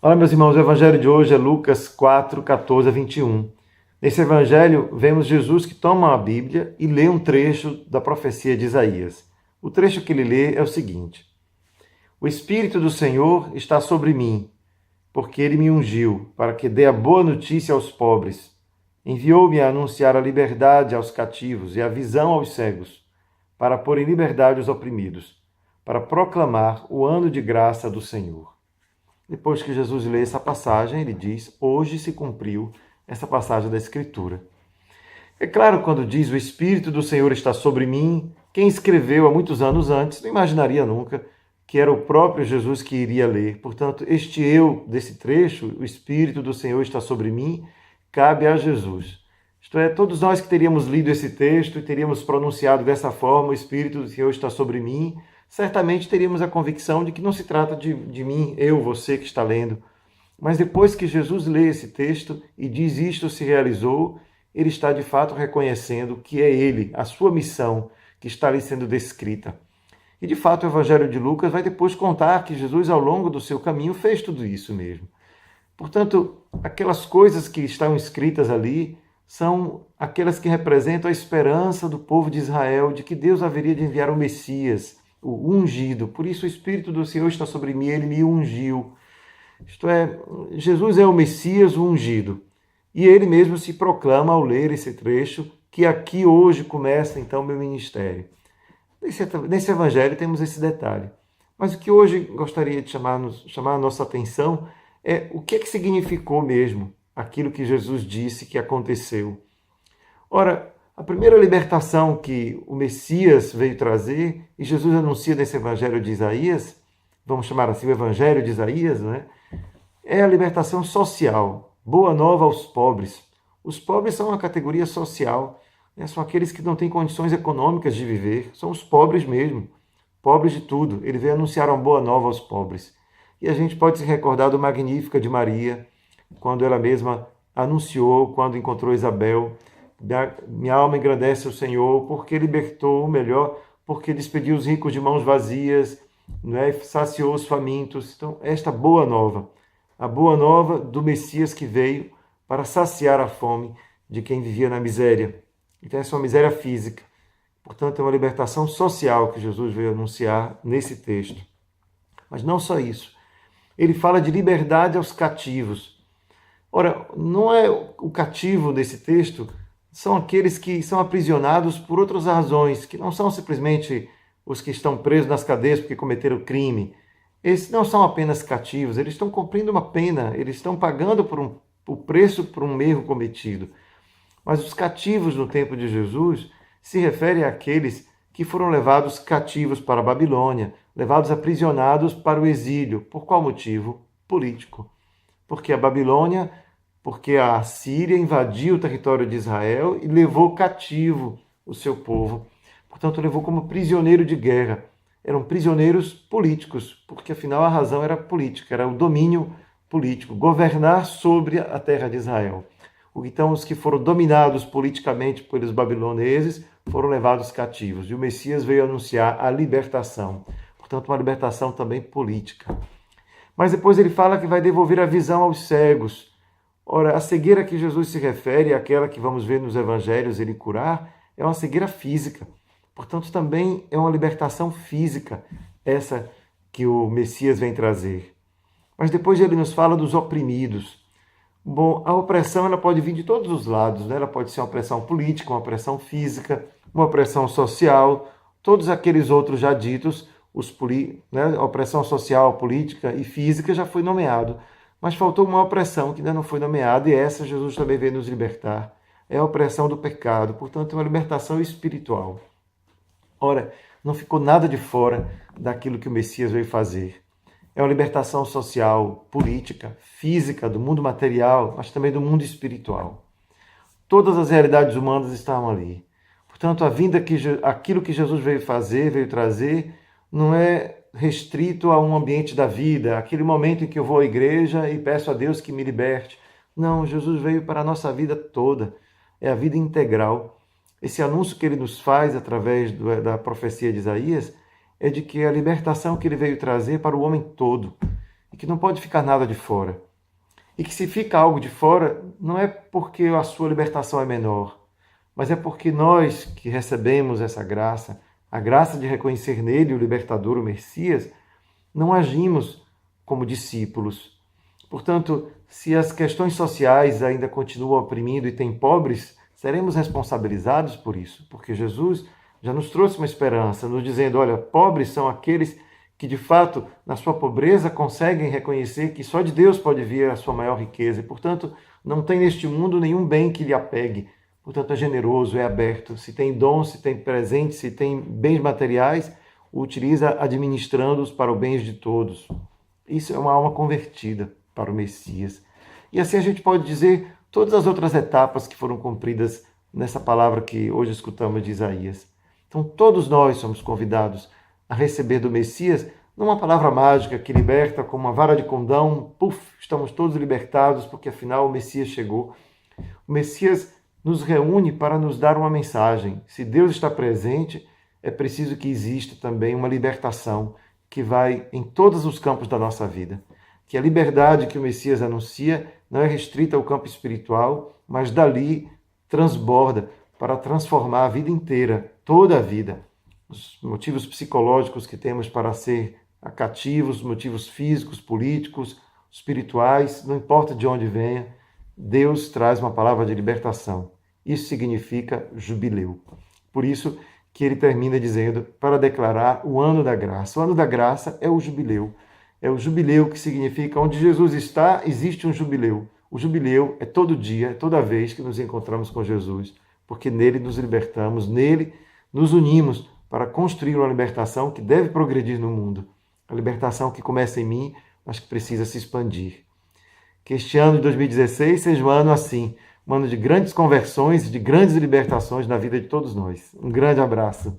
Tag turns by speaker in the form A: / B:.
A: Olá, meus irmãos, o evangelho de hoje é Lucas 4, 14 a 21. Nesse evangelho, vemos Jesus que toma a Bíblia e lê um trecho da profecia de Isaías. O trecho que ele lê é o seguinte: O Espírito do Senhor está sobre mim, porque ele me ungiu para que dê a boa notícia aos pobres. Enviou-me a anunciar a liberdade aos cativos e a visão aos cegos, para pôr em liberdade os oprimidos, para proclamar o ano de graça do Senhor. Depois que Jesus lê essa passagem, ele diz: hoje se cumpriu essa passagem da Escritura. É claro, quando diz o Espírito do Senhor está sobre mim, quem escreveu há muitos anos antes não imaginaria nunca que era o próprio Jesus que iria ler. Portanto, este eu desse trecho, o Espírito do Senhor está sobre mim, cabe a Jesus. Isto é, todos nós que teríamos lido esse texto e teríamos pronunciado dessa forma: o Espírito do Senhor está sobre mim, certamente teríamos a convicção de que não se trata de mim, eu, você que está lendo. Mas depois que Jesus lê esse texto e diz isto se realizou, ele está de fato reconhecendo que é ele, a sua missão, que está ali sendo descrita. E de fato o Evangelho de Lucas vai depois contar que Jesus, ao longo do seu caminho, fez tudo isso mesmo. Portanto, aquelas coisas que estão escritas ali são aquelas que representam a esperança do povo de Israel de que Deus haveria de enviar o Messias, o ungido. Por isso o Espírito do Senhor está sobre mim, ele me ungiu. Isto é, Jesus é o Messias, o ungido. E ele mesmo se proclama ao ler esse trecho, que aqui hoje começa então meu ministério. Nesse evangelho temos esse detalhe. Mas o que hoje gostaria de chamar a nossa atenção é o que significou mesmo aquilo que Jesus disse que aconteceu. Ora, a primeira libertação que o Messias veio trazer, e Jesus anuncia nesse evangelho de Isaías, vamos chamar assim o evangelho de Isaías, né? É a libertação social, boa nova aos pobres. Os pobres são uma categoria social, né? São aqueles que não têm condições econômicas de viver, são os pobres mesmo, pobres de tudo. Ele veio anunciar uma boa nova aos pobres. E a gente pode se recordar do Magnífica de Maria, quando ela mesma anunciou, quando encontrou Isabel: minha alma engrandece o Senhor, porque libertou, melhor, porque despediu os ricos de mãos vazias, né? Saciou os famintos. Então, esta boa nova, a boa nova do Messias que veio para saciar a fome de quem vivia na miséria. Então, essa é uma miséria física. Portanto, é uma libertação social que Jesus veio anunciar nesse texto. Mas não só isso. Ele fala de liberdade aos cativos. Ora, não é o cativo desse texto, são aqueles que são aprisionados por outras razões, que não são simplesmente os que estão presos nas cadeias porque cometeram crime. Esses não são apenas cativos, eles estão cumprindo uma pena, eles estão pagando o preço por um erro cometido. Mas os cativos no tempo de Jesus se referem àqueles que foram levados cativos para a Babilônia, levados aprisionados para o exílio. Por qual motivo? Político. Porque a Babilônia, porque a Síria invadiu o território de Israel e levou cativo o seu povo. Portanto, levou como prisioneiro de guerra. Eram prisioneiros políticos, porque afinal a razão era política, era o domínio político, governar sobre a terra de Israel. Então, os que foram dominados politicamente pelos babiloneses foram levados cativos. E o Messias veio anunciar a libertação. Portanto, uma libertação também política. Mas depois ele fala que vai devolver a visão aos cegos. Ora, a cegueira que Jesus se refere, àquela que vamos ver nos evangelhos ele curar, é uma cegueira física. Portanto, também é uma libertação física, essa que o Messias vem trazer. Mas depois ele nos fala dos oprimidos. Bom, a opressão ela pode vir de todos os lados, né? Ela pode ser uma opressão política, uma opressão física, uma opressão social, todos aqueles outros já ditos, a opressão social, política e física já foi nomeado. Mas faltou uma opressão que ainda não foi nomeada, e essa Jesus também veio nos libertar. É a opressão do pecado, portanto é uma libertação espiritual. Ora, não ficou nada de fora daquilo que o Messias veio fazer. É uma libertação social, política, física, do mundo material, mas também do mundo espiritual. Todas as realidades humanas estavam ali. Portanto, aquilo que Jesus veio fazer, veio trazer, não é restrito a um ambiente da vida, aquele momento em que eu vou à igreja e peço a Deus que me liberte. Não, Jesus veio para a nossa vida toda, é a vida integral. Esse anúncio que ele nos faz através da profecia de Isaías é de que a libertação que ele veio trazer para o homem todo. e que não pode ficar nada de fora. E que se fica algo de fora, não é porque a sua libertação é menor, mas é porque nós que recebemos essa graça, a graça de reconhecer nele o libertador, o Messias, não agimos como discípulos. Portanto, se as questões sociais ainda continuam oprimindo e tem pobres, seremos responsabilizados por isso, porque Jesus já nos trouxe uma esperança, nos dizendo, olha, pobres são aqueles que de fato, na sua pobreza, conseguem reconhecer que só de Deus pode vir a sua maior riqueza e, portanto, não tem neste mundo nenhum bem que lhe apegue. Portanto, é generoso, é aberto. Se tem dons, se tem presentes, se tem bens materiais, o utiliza administrando-os para o bem de todos. Isso é uma alma convertida para o Messias. E assim a gente pode dizer todas as outras etapas que foram cumpridas nessa palavra que hoje escutamos de Isaías. Então, todos nós somos convidados a receber do Messias, não uma palavra mágica que liberta como uma vara de condão, puf, estamos todos libertados porque afinal o Messias chegou. O Messias nos reúne para nos dar uma mensagem. Se Deus está presente, é preciso que exista também uma libertação que vai em todos os campos da nossa vida. Que a liberdade que o Messias anuncia não é restrita ao campo espiritual, mas dali transborda para transformar a vida inteira, toda a vida. Os motivos psicológicos que temos para ser cativos, motivos físicos, políticos, espirituais, não importa de onde venha, Deus traz uma palavra de libertação. Isso significa jubileu. Por isso que ele termina dizendo para declarar o ano da graça. O ano da graça é o jubileu. É o jubileu que significa onde Jesus está, existe um jubileu. O jubileu é todo dia, é toda vez que nos encontramos com Jesus, porque nele nos libertamos, nele nos unimos para construir uma libertação que deve progredir no mundo. A libertação que começa em mim, mas que precisa se expandir. Que este ano de 2016 seja um ano assim, um ano de grandes conversões e de grandes libertações na vida de todos nós. Um grande abraço.